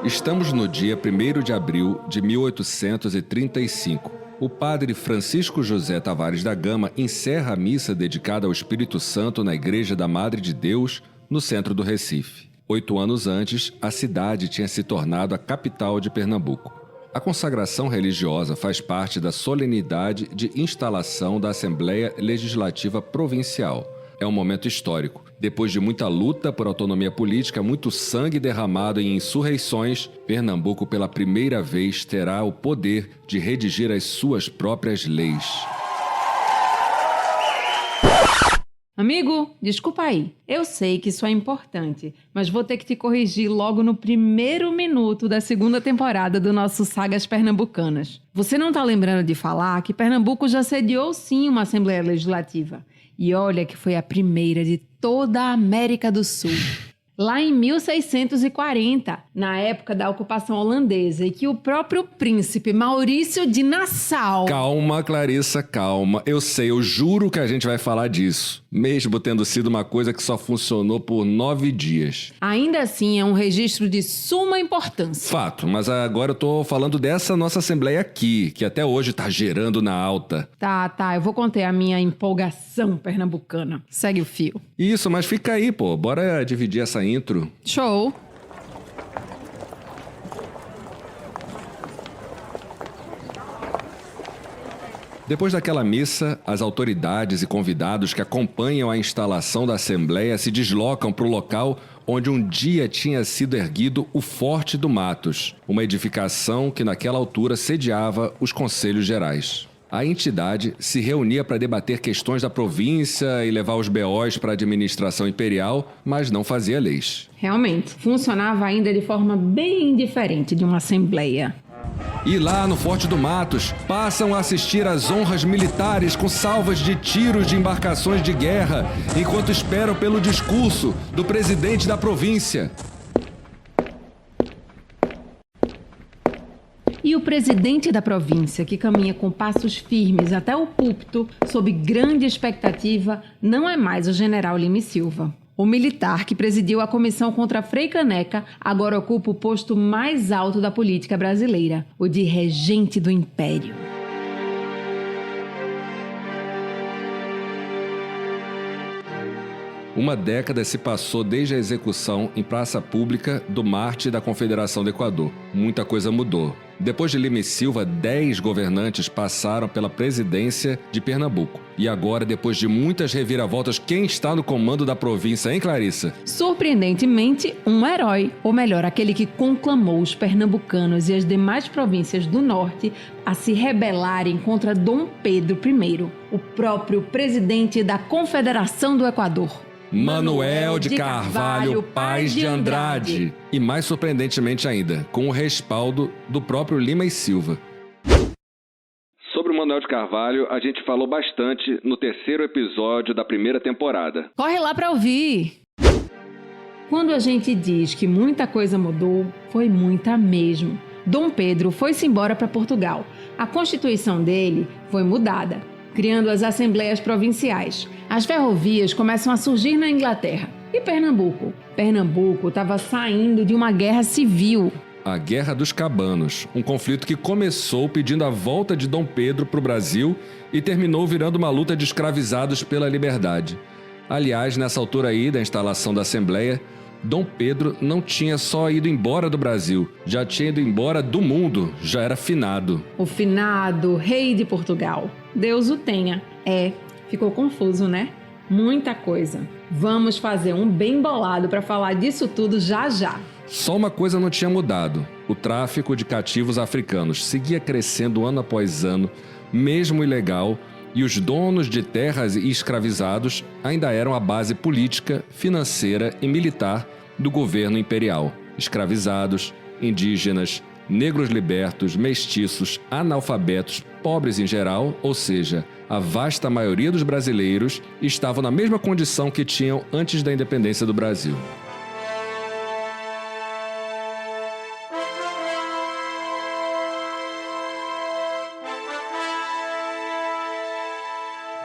Estamos no dia 1º de abril de 1835. O padre Francisco José Tavares da Gama encerra a missa dedicada ao Espírito Santo na Igreja da Madre de Deus, no centro do Recife. 8 anos antes, a cidade tinha se tornado a capital de Pernambuco. A consagração religiosa faz parte da solenidade de instalação da Assembleia Legislativa Provincial. É um momento histórico. Depois de muita luta por autonomia política, muito sangue derramado em insurreições, Pernambuco pela primeira vez terá o poder de redigir as suas próprias leis. Amigo, desculpa aí. Eu sei que isso é importante, mas vou ter que te corrigir logo no primeiro minuto da 2ª temporada do nosso Sagas Pernambucanas. Você não tá lembrando de falar que Pernambuco já sediou sim uma Assembleia Legislativa. E olha que foi a primeira de toda a América do Sul. Lá em 1640, na época da ocupação holandesa, e que o próprio príncipe Maurício de Nassau... Calma, Clarissa, calma. Eu sei, eu juro que a gente vai falar disso. Mesmo tendo sido uma coisa que só funcionou por 9 dias. Ainda assim, é um registro de suma importância. Fato, mas agora eu tô falando dessa nossa Assembleia aqui, que até hoje tá gerando na alta. Tá, eu vou conter a minha empolgação pernambucana. Segue o fio. Isso, mas fica aí, pô. Bora dividir essa intro. Show! Depois daquela missa, as autoridades e convidados que acompanham a instalação da Assembleia se deslocam para o local onde um dia tinha sido erguido o Forte do Matos, uma edificação que naquela altura sediava os Conselhos Gerais. A entidade se reunia para debater questões da província e levar os BOs para a administração imperial, mas não fazia leis. Realmente, funcionava ainda de forma bem diferente de uma assembleia. E lá no Forte do Matos, passam a assistir às honras militares com salvas de tiros de embarcações de guerra, enquanto esperam pelo discurso do presidente da província. E o presidente da província, que caminha com passos firmes até o púlpito, sob grande expectativa, não é mais o general Lima e Silva. O militar que presidiu a comissão contra Frei Caneca agora ocupa o posto mais alto da política brasileira, o de regente do Império. Uma década se passou desde a execução em praça pública do Mártir da Confederação do Equador. Muita coisa mudou. Depois de Lima e Silva, 10 governantes passaram pela presidência de Pernambuco. E agora, depois de muitas reviravoltas, quem está no comando da província, hein, Clarissa? Surpreendentemente, um herói, ou melhor, aquele que conclamou os pernambucanos e as demais províncias do norte a se rebelarem contra Dom Pedro I, o próprio presidente da Confederação do Equador. Manuel de Carvalho Paz de Andrade. E mais surpreendentemente ainda, com o respaldo do próprio Lima e Silva. Sobre o Manuel de Carvalho, a gente falou bastante no 3º episódio da 1ª temporada. Corre lá para ouvir! Quando a gente diz que muita coisa mudou, foi muita mesmo. Dom Pedro foi-se embora para Portugal. A Constituição dele foi mudada, criando as Assembleias Provinciais. As ferrovias começam a surgir na Inglaterra. E Pernambuco? Pernambuco estava saindo de uma guerra civil. A Guerra dos Cabanos, um conflito que começou pedindo a volta de Dom Pedro para o Brasil e terminou virando uma luta de escravizados pela liberdade. Aliás, nessa altura aí da instalação da Assembleia, Dom Pedro não tinha só ido embora do Brasil, já tinha ido embora do mundo, já era finado. O finado rei de Portugal. Deus o tenha. Ficou confuso, né? Muita coisa. Vamos fazer um bem bolado para falar disso tudo já já. Só uma coisa não tinha mudado. O tráfico de cativos africanos seguia crescendo ano após ano, mesmo ilegal, e os donos de terras e escravizados ainda eram a base política, financeira e militar do governo imperial. Escravizados, indígenas, negros libertos, mestiços, analfabetos, pobres em geral, ou seja, a vasta maioria dos brasileiros estavam na mesma condição que tinham antes da independência do Brasil.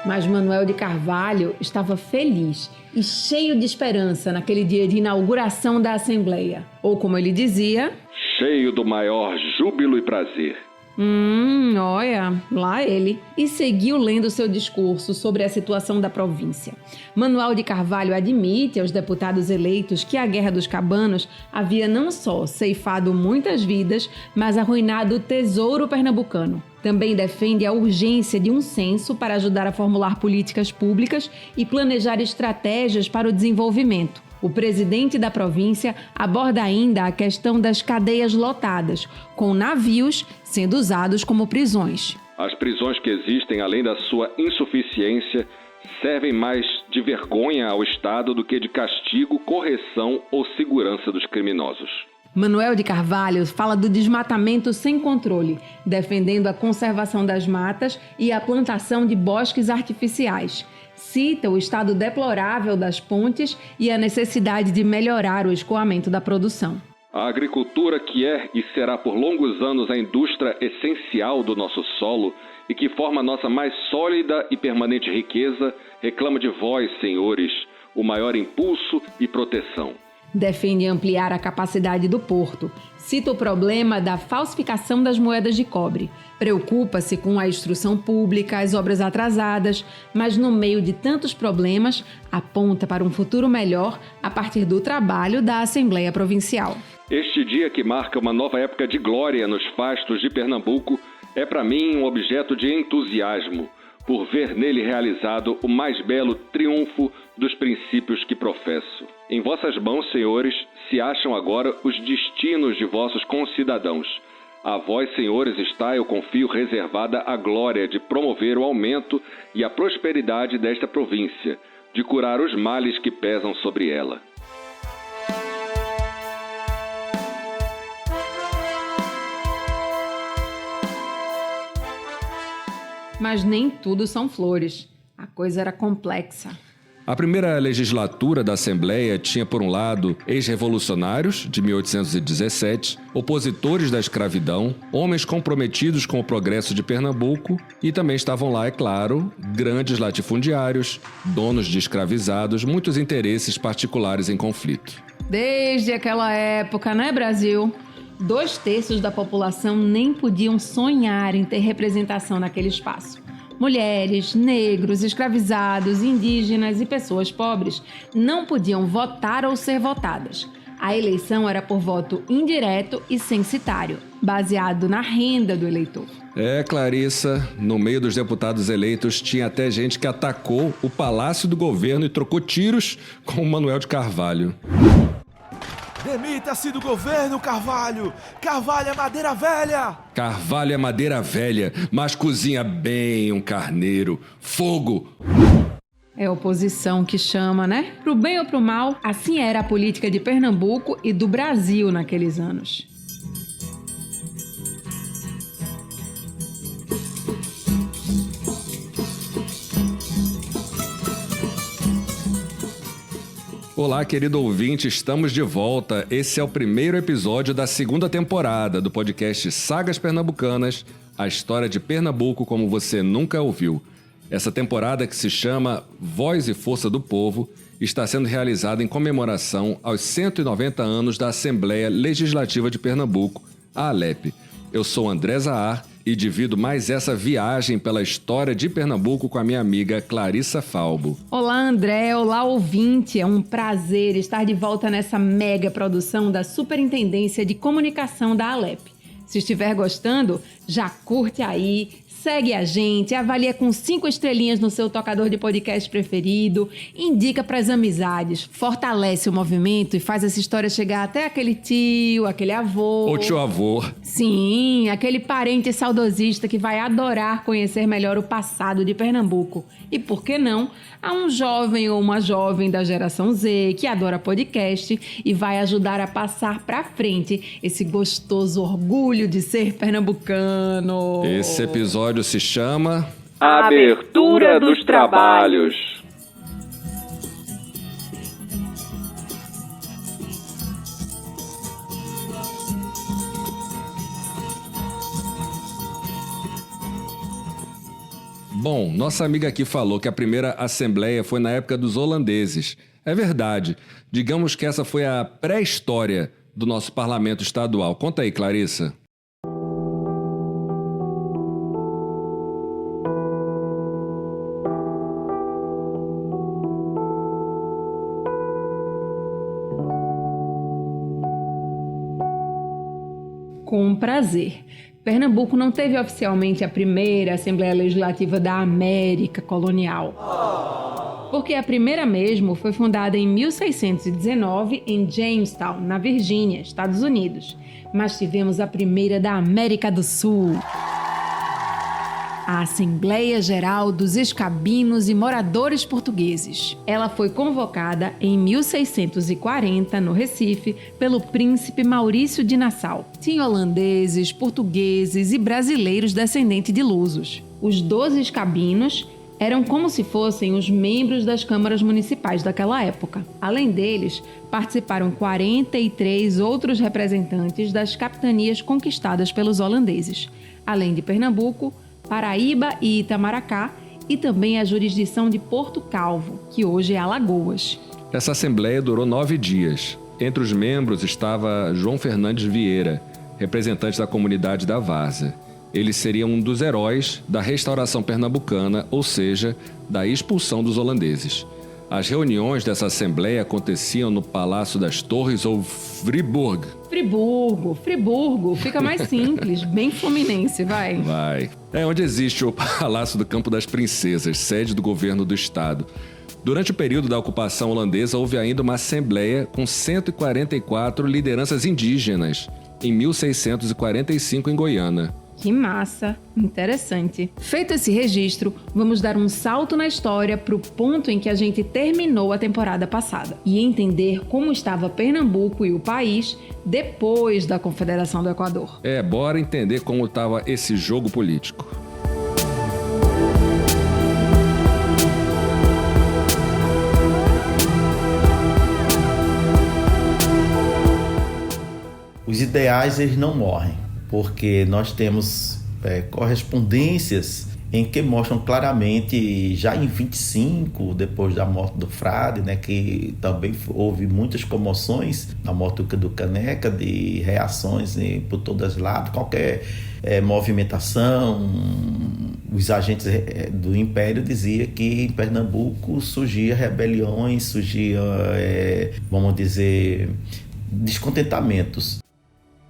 Mas Manuel de Carvalho estava feliz e cheio de esperança naquele dia de inauguração da Assembleia. Ou como ele dizia... cheio do maior júbilo e prazer. Olha, lá ele. E seguiu lendo seu discurso sobre a situação da província. Manuel de Carvalho admite aos deputados eleitos que a Guerra dos Cabanos havia não só ceifado muitas vidas, mas arruinado o tesouro pernambucano. Também defende a urgência de um censo para ajudar a formular políticas públicas e planejar estratégias para o desenvolvimento. O presidente da província aborda ainda a questão das cadeias lotadas, com navios sendo usados como prisões. As prisões que existem, além da sua insuficiência, servem mais de vergonha ao Estado do que de castigo, correção ou segurança dos criminosos. Manuel de Carvalho fala do desmatamento sem controle, defendendo a conservação das matas e a plantação de bosques artificiais. Cita o estado deplorável das pontes e a necessidade de melhorar o escoamento da produção. A agricultura, que é e será por longos anos a indústria essencial do nosso solo e que forma a nossa mais sólida e permanente riqueza, reclama de vós, senhores, o maior impulso e proteção. Defende ampliar a capacidade do porto. Cita o problema da falsificação das moedas de cobre. Preocupa-se com a instrução pública, as obras atrasadas, mas no meio de tantos problemas, aponta para um futuro melhor a partir do trabalho da Assembleia Provincial. Este dia, que marca uma nova época de glória nos fastos de Pernambuco, é para mim um objeto de entusiasmo, por ver nele realizado o mais belo triunfo dos princípios que professo. Em vossas mãos, senhores, se acham agora os destinos de vossos concidadãos. A vós, senhores, está, eu confio, reservada a glória de promover o aumento e a prosperidade desta província, de curar os males que pesam sobre ela. Mas nem tudo são flores. A coisa era complexa. A primeira legislatura da Assembleia tinha, por um lado, ex-revolucionários, de 1817, opositores da escravidão, homens comprometidos com o progresso de Pernambuco e também estavam lá, é claro, grandes latifundiários, donos de escravizados, muitos interesses particulares em conflito. Desde aquela época, né, Brasil? 2/3 da população nem podiam sonhar em ter representação naquele espaço. Mulheres, negros, escravizados, indígenas e pessoas pobres não podiam votar ou ser votadas. A eleição era por voto indireto e censitário, baseado na renda do eleitor. Clarissa, no meio dos deputados eleitos tinha até gente que atacou o Palácio do Governo e trocou tiros com o Manuel de Carvalho. Demita-se do governo, Carvalho! Carvalho é madeira velha! Carvalho é madeira velha, mas cozinha bem um carneiro. Fogo! É a oposição que chama, né? Pro bem ou pro mal, assim era a política de Pernambuco e do Brasil naqueles anos. Olá, querido ouvinte, estamos de volta. Esse é o primeiro episódio da segunda temporada do podcast Sagas Pernambucanas, a história de Pernambuco como você nunca ouviu. Essa temporada, que se chama Voz e Força do Povo, está sendo realizada em comemoração aos 190 anos da Assembleia Legislativa de Pernambuco, a ALEP. Eu sou André Zahar e divido mais essa viagem pela história de Pernambuco com a minha amiga Clarissa Falbo. Olá, André. Olá, ouvinte. É um prazer estar de volta nessa mega produção da Superintendência de Comunicação da ALEP. Se estiver gostando, já curte aí, segue a gente, avalia com 5 estrelinhas no seu tocador de podcast preferido, indica para as amizades, fortalece o movimento e faz essa história chegar até aquele tio, aquele avô. Ou tio-avô. Sim, aquele parente saudosista que vai adorar conhecer melhor o passado de Pernambuco. E por que não, a um jovem ou uma jovem da geração Z que adora podcast e vai ajudar a passar para frente esse gostoso orgulho de ser pernambucano. Esse episódio se chama Abertura dos Trabalhos. Bom, nossa amiga aqui falou que a primeira assembleia foi na época dos holandeses. É verdade. Digamos que essa foi a pré-história do nosso parlamento estadual. Conta aí, Clarissa. Com prazer. Pernambuco não teve oficialmente a primeira Assembleia Legislativa da América colonial. Porque a primeira mesmo foi fundada em 1619 em Jamestown, na Virgínia, Estados Unidos. Mas tivemos a primeira da América do Sul. A Assembleia Geral dos Escabinos e Moradores Portugueses. Ela foi convocada em 1640, no Recife, pelo príncipe Maurício de Nassau. Tinha holandeses, portugueses e brasileiros descendentes de lusos. Os 12 escabinos eram como se fossem os membros das câmaras municipais daquela época. Além deles, participaram 43 outros representantes das capitanias conquistadas pelos holandeses, além de Pernambuco, Paraíba e Itamaracá, e também a jurisdição de Porto Calvo, que hoje é Alagoas. Essa assembleia durou 9 dias. Entre os membros estava João Fernandes Vieira, representante da comunidade da Várzea. Ele seria um dos heróis da restauração pernambucana, ou seja, da expulsão dos holandeses. As reuniões dessa assembleia aconteciam no Palácio das Torres ou Friburgo. Friburgo. Fica mais simples, bem fluminense, vai. Vai. É onde existe o Palácio do Campo das Princesas, sede do governo do estado. Durante o período da ocupação holandesa, houve ainda uma assembleia com 144 lideranças indígenas, em 1645 em Goiânia. Que massa! Interessante. Feito esse registro, vamos dar um salto na história para o ponto em que a gente terminou a temporada passada e entender como estava Pernambuco e o país depois da Confederação do Equador. Bora entender como estava esse jogo político. Os ideais, eles não morrem, porque nós temos correspondências em que mostram claramente, já em 25, depois da morte do Frade, né, que também houve muitas comoções na morte do Caneca, de reações por todos os lados, qualquer movimentação. Os agentes do Império diziam que em Pernambuco surgia rebeliões, surgia, vamos dizer, descontentamentos.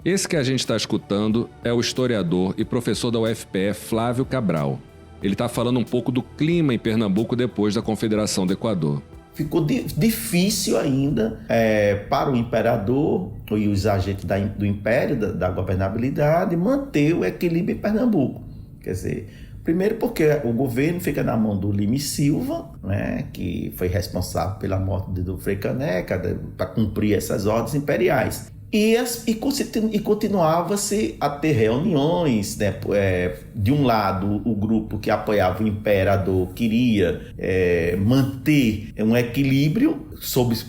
Esse que a gente está escutando é o historiador e professor da UFPE, Flávio Cabral. Ele está falando um pouco do clima em Pernambuco depois da Confederação do Equador. Ficou difícil ainda para o imperador e os agentes do Império, da governabilidade, manter o equilíbrio em Pernambuco. Quer dizer, primeiro porque o governo fica na mão do Lima e Silva, né, que foi responsável pela morte do Frei Caneca, para cumprir essas ordens imperiais. E continuava-se a ter reuniões, né? De um lado, o grupo que apoiava o imperador queria manter um equilíbrio,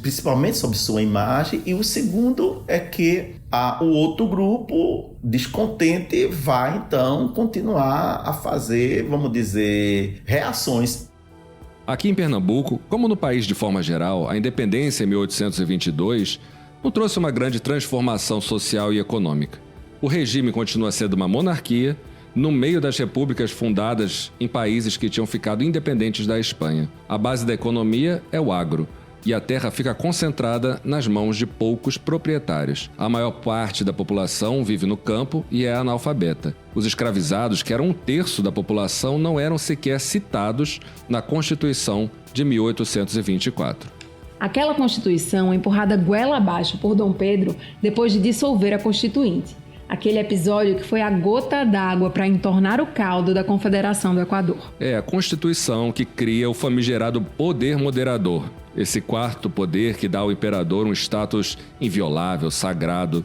principalmente sobre sua imagem, e o segundo é que o outro grupo, descontente, vai então continuar a fazer, vamos dizer, reações. Aqui em Pernambuco, como no país de forma geral, a independência em 1822 não trouxe uma grande transformação social e econômica. O regime continua sendo uma monarquia no meio das repúblicas fundadas em países que tinham ficado independentes da Espanha. A base da economia é o agro, e a terra fica concentrada nas mãos de poucos proprietários. A maior parte da população vive no campo e é analfabeta. Os escravizados, que eram 1/3 da população, não eram sequer citados na Constituição de 1824. Aquela Constituição empurrada goela abaixo por Dom Pedro depois de dissolver a Constituinte. Aquele episódio que foi a gota d'água para entornar o caldo da Confederação do Equador. É a Constituição que cria o famigerado poder moderador. Esse quarto poder que dá ao imperador um status inviolável, sagrado.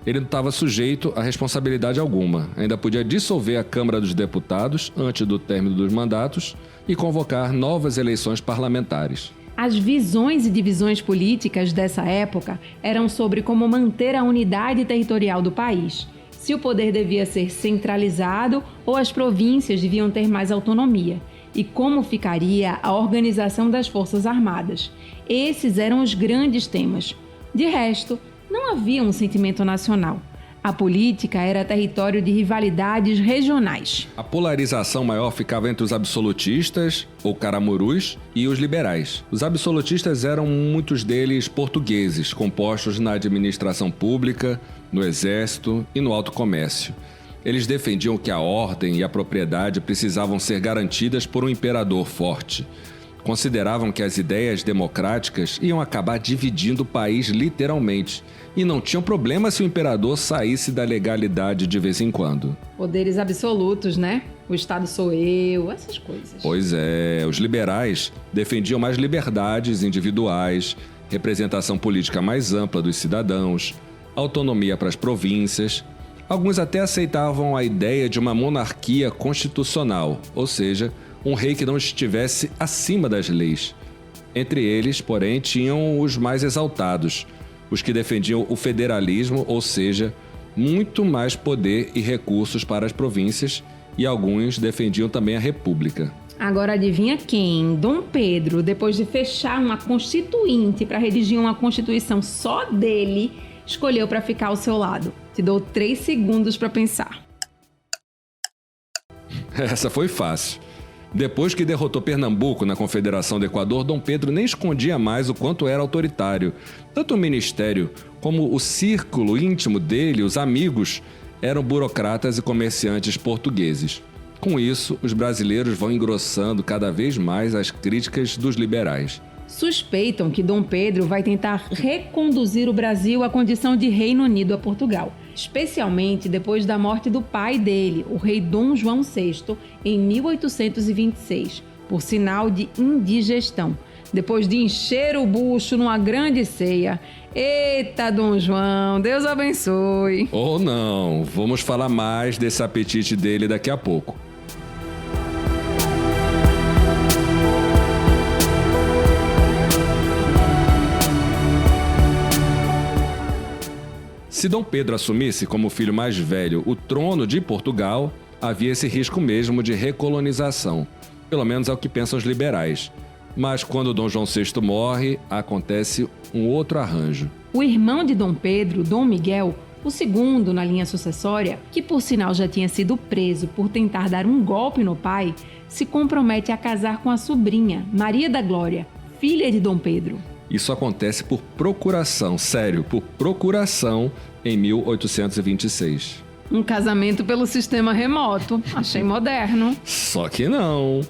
Ele não estava sujeito a responsabilidade alguma. Ainda podia dissolver a Câmara dos Deputados antes do término dos mandatos e convocar novas eleições parlamentares. As visões e divisões políticas dessa época eram sobre como manter a unidade territorial do país, se o poder devia ser centralizado ou as províncias deviam ter mais autonomia. e como ficaria a organização das Forças Armadas. Esses eram os grandes temas. De resto, não havia um sentimento nacional. A política era território de rivalidades regionais. A polarização maior ficava entre os absolutistas, ou caramurus, e os liberais. Os absolutistas eram muitos deles portugueses, compostos na administração pública, no exército e no alto comércio. Eles defendiam que a ordem e a propriedade precisavam ser garantidas por um imperador forte. Consideravam que as ideias democráticas iam acabar dividindo o país literalmente, e não tinham problema se o imperador saísse da legalidade de vez em quando. Poderes absolutos, né? O Estado sou eu, essas coisas. Pois é, os liberais defendiam mais liberdades individuais, representação política mais ampla dos cidadãos, autonomia para as províncias. Alguns até aceitavam a ideia de uma monarquia constitucional, ou seja, um rei que não estivesse acima das leis. Entre eles, porém, tinham os mais exaltados, os que defendiam o federalismo, ou seja, muito mais poder e recursos para as províncias, e alguns defendiam também a república. Agora adivinha quem? Dom Pedro, depois de fechar uma constituinte para redigir uma constituição só dele, escolheu para ficar ao seu lado. Te dou 3 segundos para pensar. Essa foi fácil. Depois que derrotou Pernambuco na Confederação do Equador, Dom Pedro nem escondia mais o quanto era autoritário. Tanto o ministério como o círculo íntimo dele, os amigos, eram burocratas e comerciantes portugueses. Com isso, os brasileiros vão engrossando cada vez mais as críticas dos liberais. Suspeitam que Dom Pedro vai tentar reconduzir o Brasil à condição de Reino Unido a Portugal, especialmente depois da morte do pai dele, o rei Dom João VI, em 1826, por sinal de indigestão, depois de encher o bucho numa grande ceia. Eita, Dom João, Deus abençoe! Ou não, vamos falar mais desse apetite dele daqui a pouco. Se Dom Pedro assumisse como filho mais velho o trono de Portugal, havia esse risco mesmo de recolonização. Pelo menos é o que pensam os liberais. Mas quando Dom João VI morre, acontece um outro arranjo. O irmão de Dom Pedro, Dom Miguel, o segundo na linha sucessória, que por sinal já tinha sido preso por tentar dar um golpe no pai, se compromete a casar com a sobrinha, Maria da Glória, filha de Dom Pedro. Isso acontece por procuração, sério, por procuração, em 1826. Um casamento pelo sistema remoto. Achei moderno. Só que não.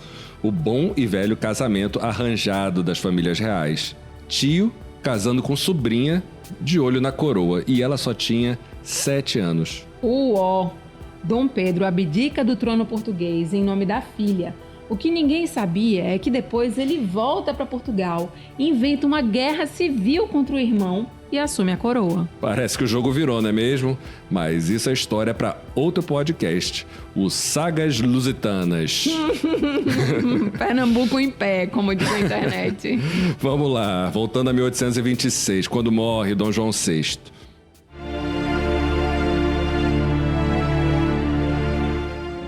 O bom e velho casamento arranjado das famílias reais. Tio casando com sobrinha, de olho na coroa, e ela só tinha 7 anos. Uó! Dom Pedro abdica do trono português em nome da filha. O que ninguém sabia é que depois ele volta para Portugal, inventa uma guerra civil contra o irmão e assume a coroa. Parece que o jogo virou, não é mesmo? Mas isso é história para outro podcast, o Sagas Lusitanas. Pernambuco em pé, como diz a internet. Vamos lá, voltando a 1826, quando morre Dom João VI.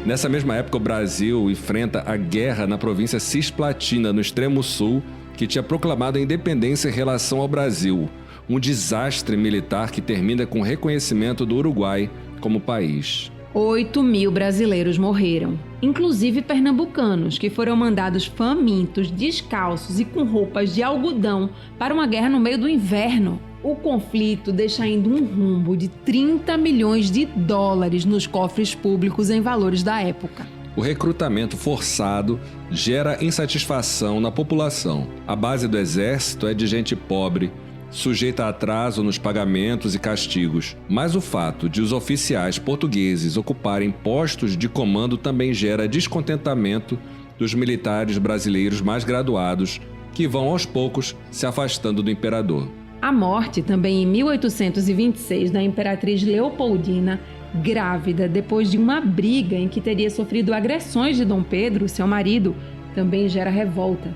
Nessa mesma época, o Brasil enfrenta a guerra na província Cisplatina, no extremo sul, que tinha proclamado a independência em relação ao Brasil. Um desastre militar que termina com o reconhecimento do Uruguai como país. 8.000 brasileiros morreram, inclusive pernambucanos, que foram mandados famintos, descalços e com roupas de algodão para uma guerra no meio do inverno. O conflito deixa ainda um rombo de 30 milhões de dólares nos cofres públicos em valores da época. O recrutamento forçado gera insatisfação na população. A base do exército é de gente pobre, sujeita a atraso nos pagamentos e castigos. Mas o fato de os oficiais portugueses ocuparem postos de comando também gera descontentamento dos militares brasileiros mais graduados, que vão aos poucos se afastando do imperador. A morte, também em 1826, da imperatriz Leopoldina, grávida depois de uma briga em que teria sofrido agressões de Dom Pedro, seu marido, também gera revolta.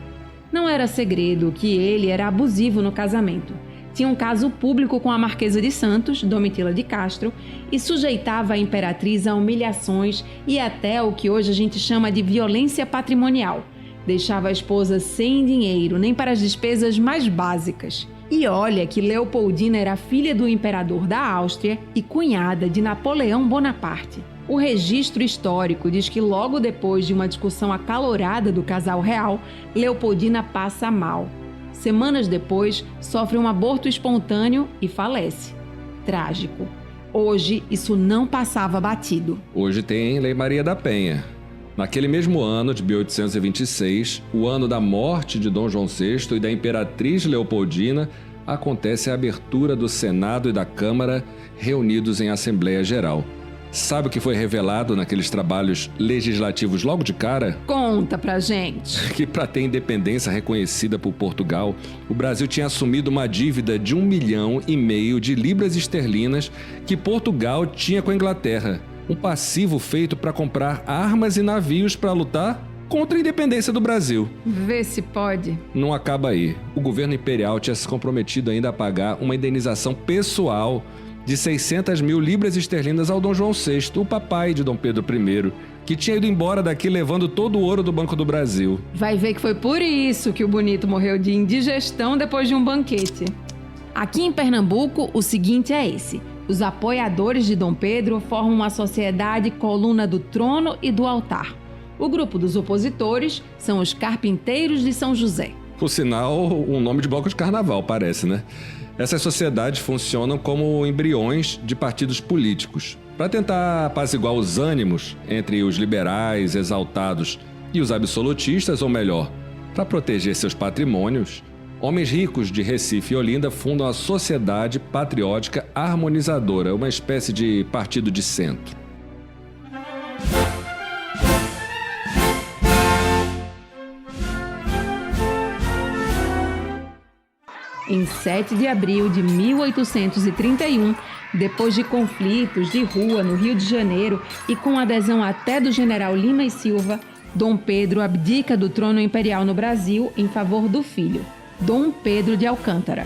Não era segredo que ele era abusivo no casamento. Tinha um caso público com a Marquesa de Santos, Domitila de Castro, e sujeitava a imperatriz a humilhações e até o que hoje a gente chama de violência patrimonial. Deixava a esposa sem dinheiro, nem para as despesas mais básicas. E olha que Leopoldina era filha do imperador da Áustria e cunhada de Napoleão Bonaparte. O registro histórico diz que logo depois de uma discussão acalorada do casal real, Leopoldina passa mal. Semanas depois, sofre um aborto espontâneo e falece. Trágico. Hoje, isso não passava batido. Hoje tem Lei Maria da Penha. Naquele mesmo ano de 1826, o ano da morte de Dom João VI e da Imperatriz Leopoldina, acontece a abertura do Senado e da Câmara reunidos em Assembleia Geral. Sabe o que foi revelado naqueles trabalhos legislativos logo de cara? Conta pra gente. Que para ter independência reconhecida por Portugal, o Brasil tinha assumido uma dívida de 1,5 milhão de libras esterlinas que Portugal tinha com a Inglaterra. Um passivo feito para comprar armas e navios para lutar contra a independência do Brasil. Vê se pode. Não acaba aí. O governo imperial tinha se comprometido ainda a pagar uma indenização pessoal de 600 mil libras esterlinas ao Dom João VI, o papai de Dom Pedro I, que tinha ido embora daqui levando todo o ouro do Banco do Brasil. Vai ver que foi por isso que o bonito morreu de indigestão depois de um banquete. Aqui em Pernambuco, o seguinte é esse. Os apoiadores de Dom Pedro formam uma sociedade coluna do trono e do altar. O grupo dos opositores são os Carpinteiros de São José. Por sinal, um nome de bloco de carnaval, parece, né? Essas sociedades funcionam como embriões de partidos políticos. Para tentar apaziguar os ânimos entre os liberais exaltados e os absolutistas, ou melhor, para proteger seus patrimônios, homens ricos de Recife e Olinda fundam a Sociedade Patriótica Harmonizadora, uma espécie de partido de centro. Em 7 de abril de 1831, depois de conflitos de rua no Rio de Janeiro e com adesão até do general Lima e Silva, Dom Pedro abdica do trono imperial no Brasil em favor do filho, Dom Pedro de Alcântara.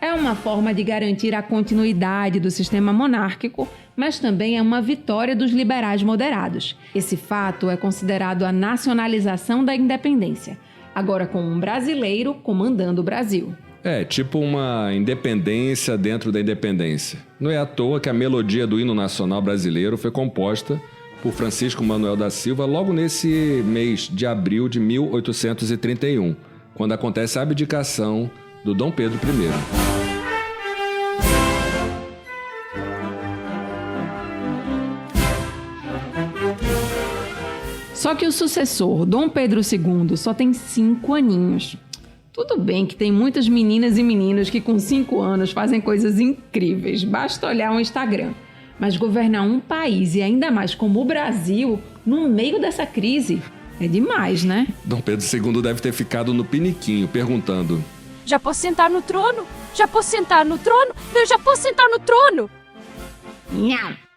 É uma forma de garantir a continuidade do sistema monárquico, mas também é uma vitória dos liberais moderados. Esse fato é considerado a nacionalização da independência, agora com um brasileiro comandando o Brasil. É, tipo uma independência dentro da independência. Não é à toa que a melodia do hino nacional brasileiro foi composta por Francisco Manuel da Silva logo nesse mês de abril de 1831, quando acontece a abdicação do Dom Pedro I. Só que o sucessor, Dom Pedro II, só tem 5 aninhos. Tudo bem que tem muitas meninas e meninos que com 5 anos fazem coisas incríveis, basta olhar o Instagram. Mas governar um país, e ainda mais como o Brasil, no meio dessa crise, é demais, né? Dom Pedro II deve ter ficado no piniquinho, perguntando: já posso sentar no trono? Já posso sentar no trono? Eu já posso sentar no trono? Não.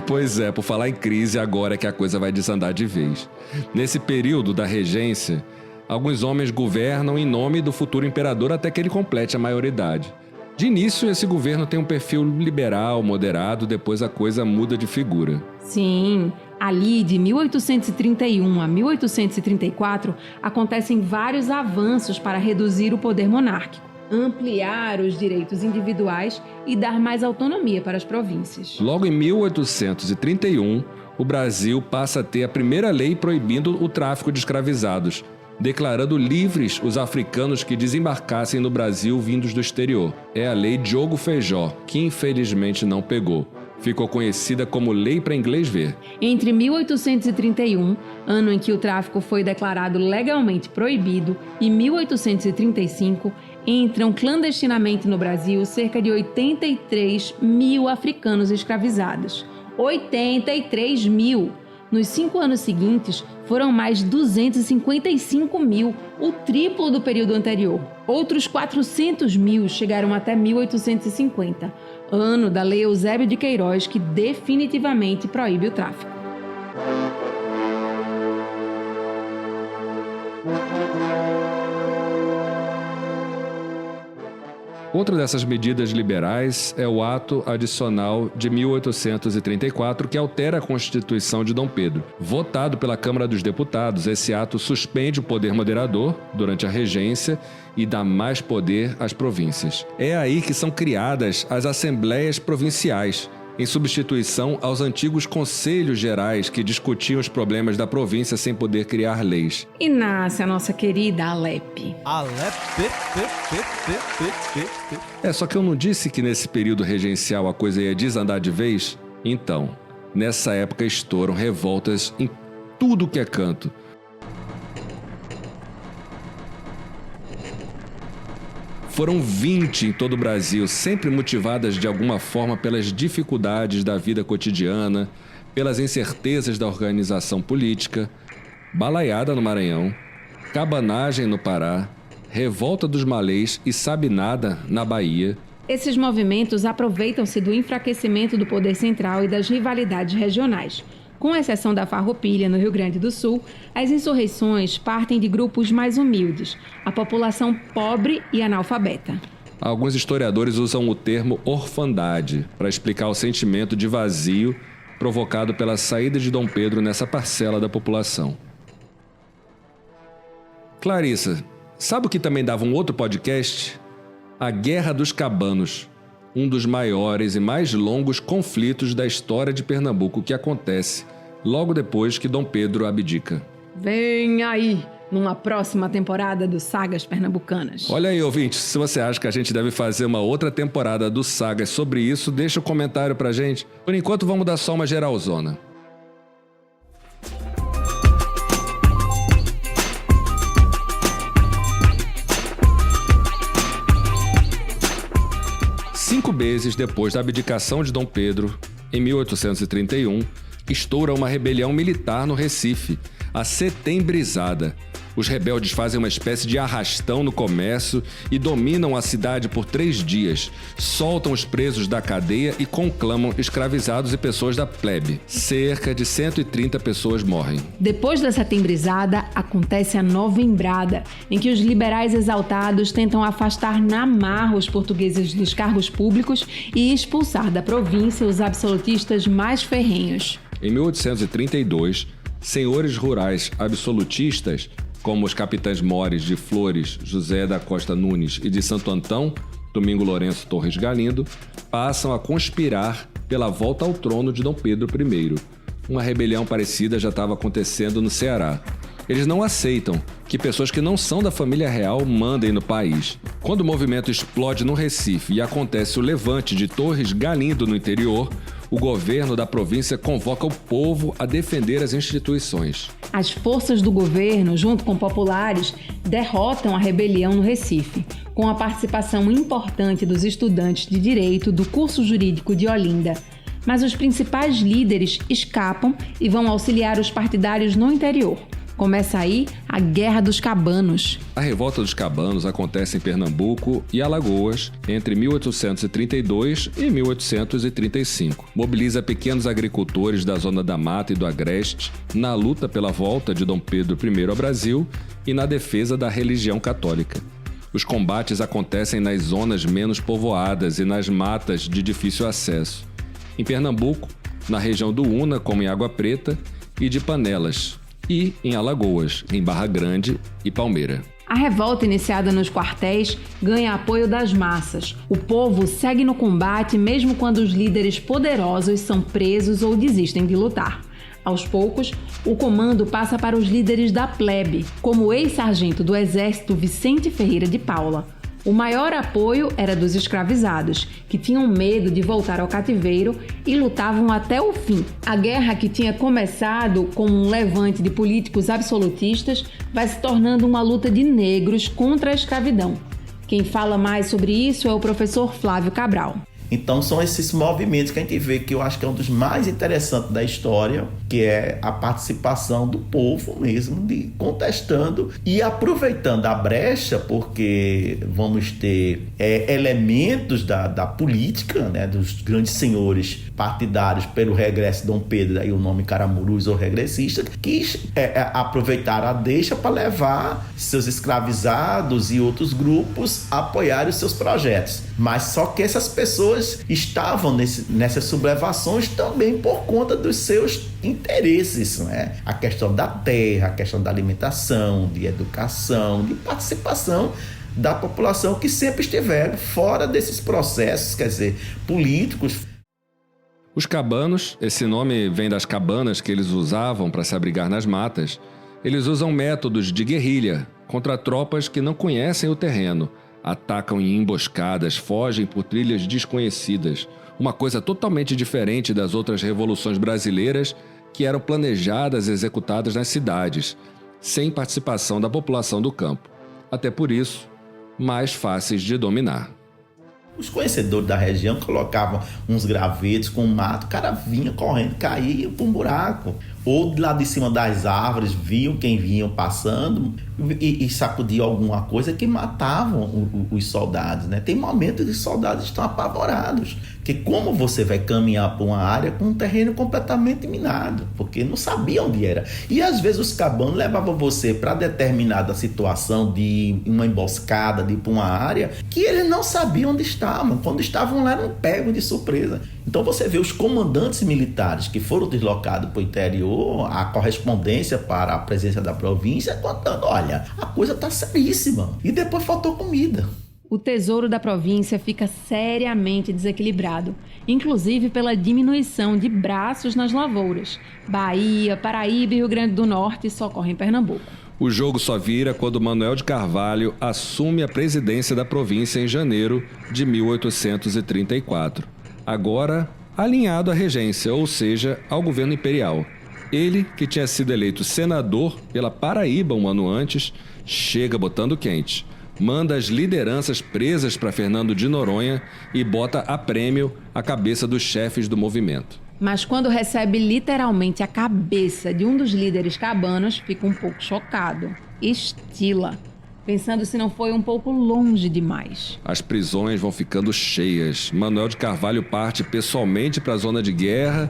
Pois é, por falar em crise, agora é que a coisa vai desandar de vez. Nesse período da regência, alguns homens governam em nome do futuro imperador até que ele complete a maioridade. De início, esse governo tem um perfil liberal, moderado, depois a coisa muda de figura. Sim, ali de 1831 a 1834 acontecem vários avanços para reduzir o poder monárquico, ampliar os direitos individuais e dar mais autonomia para as províncias. Logo em 1831, o Brasil passa a ter a primeira lei proibindo o tráfico de escravizados, declarando livres os africanos que desembarcassem no Brasil vindos do exterior. É a Lei Diogo Feijó, que infelizmente não pegou. Ficou conhecida como Lei para Inglês Ver. Entre 1831, ano em que o tráfico foi declarado legalmente proibido, e 1835, entram clandestinamente no Brasil cerca de 83 mil africanos escravizados. 83 mil! Nos 5 anos seguintes, foram mais 255 mil, o triplo do período anterior. Outros 400 mil chegaram até 1850. ano da Lei Eusébio de Queiroz, que definitivamente proíbe o tráfico. Outra dessas medidas liberais é o Ato Adicional de 1834, que altera a Constituição de Dom Pedro. Votado pela Câmara dos Deputados, esse ato suspende o poder moderador durante a regência e dá mais poder às províncias. É aí que são criadas as Assembleias Provinciais, em substituição aos antigos Conselhos Gerais que discutiam os problemas da província sem poder criar leis. E nasce a nossa querida Alep. Só que eu não disse que nesse período regencial a coisa ia desandar de vez? Então, nessa época estouram revoltas em tudo que é canto. Foram 20 em todo o Brasil, sempre motivadas de alguma forma pelas dificuldades da vida cotidiana, pelas incertezas da organização política, balaiada no Maranhão, cabanagem no Pará, revolta dos malês e sabinada na Bahia. Esses movimentos aproveitam-se do enfraquecimento do poder central e das rivalidades regionais. Com exceção da Farroupilha, no Rio Grande do Sul, as insurreições partem de grupos mais humildes, a população pobre e analfabeta. Alguns historiadores usam o termo orfandade para explicar o sentimento de vazio provocado pela saída de Dom Pedro nessa parcela da população. Clarissa, sabe o que também dava um outro podcast? A Guerra dos Cabanos, um dos maiores e mais longos conflitos da história de Pernambuco, que acontece logo depois que Dom Pedro abdica. Vem aí, numa próxima temporada do Sagas Pernambucanas. Olha aí, ouvinte, se você acha que a gente deve fazer uma outra temporada do Sagas sobre isso, deixa um comentário pra gente. Por enquanto, vamos dar só uma geralzona. Cinco meses depois da abdicação de Dom Pedro, em 1831, estoura uma rebelião militar no Recife, a Setembrizada. Os rebeldes fazem uma espécie de arrastão no comércio e dominam a cidade por 3 dias. Soltam os presos da cadeia e conclamam escravizados e pessoas da plebe. Cerca de 130 pessoas morrem. Depois da Setembrizada, acontece a Novembrada, em que os liberais exaltados tentam afastar na marra os portugueses dos cargos públicos e expulsar da província os absolutistas mais ferrenhos. Em 1832, senhores rurais absolutistas, como os capitães mores de Flores, José da Costa Nunes, e de Santo Antão, Domingo Lourenço Torres Galindo, passam a conspirar pela volta ao trono de Dom Pedro I. Uma rebelião parecida já estava acontecendo no Ceará. Eles não aceitam que pessoas que não são da família real mandem no país. Quando o movimento explode no Recife e acontece o levante de Torres Galindo no interior, o governo da província convoca o povo a defender as instituições. As forças do governo, junto com populares, derrotam a rebelião no Recife, com a participação importante dos estudantes de direito do curso jurídico de Olinda. Mas os principais líderes escapam e vão auxiliar os partidários no interior. Começa aí a Guerra dos Cabanos. A Revolta dos Cabanos acontece em Pernambuco e Alagoas entre 1832 e 1835. Mobiliza pequenos agricultores da Zona da Mata e do Agreste na luta pela volta de Dom Pedro I ao Brasil e na defesa da religião católica. Os combates acontecem nas zonas menos povoadas e nas matas de difícil acesso. Em Pernambuco, na região do Una, como em Água Preta, e de Panelas, e em Alagoas, em Barra Grande e Palmeira. A revolta iniciada nos quartéis ganha apoio das massas. O povo segue no combate mesmo quando os líderes poderosos são presos ou desistem de lutar. Aos poucos, o comando passa para os líderes da plebe, como o ex-sargento do Exército Vicente Ferreira de Paula. O maior apoio era dos escravizados, que tinham medo de voltar ao cativeiro e lutavam até o fim. A guerra, que tinha começado com um levante de políticos absolutistas, vai se tornando uma luta de negros contra a escravidão. Quem fala mais sobre isso é o professor Flávio Cabral. Então são esses movimentos que a gente vê, que eu acho que é um dos mais interessantes da história, que é a participação do povo mesmo, de contestando e aproveitando a brecha, porque vamos ter elementos da política, né, dos grandes senhores partidários pelo regresso de Dom Pedro, aí o nome Caramurus ou regressista, que aproveitaram a deixa para levar seus escravizados e outros grupos a apoiarem os seus projetos. Mas só que essas pessoas estavam nessas sublevações também por conta dos seus interesses, né? A questão da terra, a questão da alimentação, de educação, de participação da população, que sempre estiveram fora desses processos, quer dizer, políticos. Os cabanos, esse nome vem das cabanas que eles usavam para se abrigar nas matas. Eles usam métodos de guerrilha contra tropas que não conhecem o terreno, atacam em emboscadas, fogem por trilhas desconhecidas, uma coisa totalmente diferente das outras revoluções brasileiras que eram planejadas e executadas nas cidades, sem participação da população do campo. Até por isso, mais fáceis de dominar. Os conhecedores da região colocavam uns gravetos com mato, o cara vinha correndo, caía para um buraco. Ou lá de cima das árvores, viam quem vinham passando e sacudia alguma coisa que matavam os soldados, né? Tem momentos que os soldados estão apavorados, que como você vai caminhar por uma área com um terreno completamente minado, porque não sabia onde era. E às vezes os cabanos levavam você para determinada situação de uma emboscada, de ir para uma área que eles não sabiam onde estavam. Quando estavam lá, eram pegos de surpresa. Então você vê os comandantes militares que foram deslocados para o interior, a correspondência para a presença da província, contando, olha, a coisa está seríssima. E depois faltou comida. O tesouro da província fica seriamente desequilibrado, inclusive pela diminuição de braços nas lavouras. Bahia, Paraíba e Rio Grande do Norte socorrem Pernambuco. O jogo só vira quando Manuel de Carvalho assume a presidência da província em janeiro de 1834. Agora alinhado à regência, ou seja, ao governo imperial. Ele, que tinha sido eleito senador pela Paraíba um ano antes, chega botando quente. Manda as lideranças presas para Fernando de Noronha e bota a prêmio a cabeça dos chefes do movimento. Mas quando recebe literalmente a cabeça de um dos líderes cabanos, fica um pouco chocado. Estila, pensando se não foi um pouco longe demais. As prisões vão ficando cheias. Manuel de Carvalho parte pessoalmente para a zona de guerra.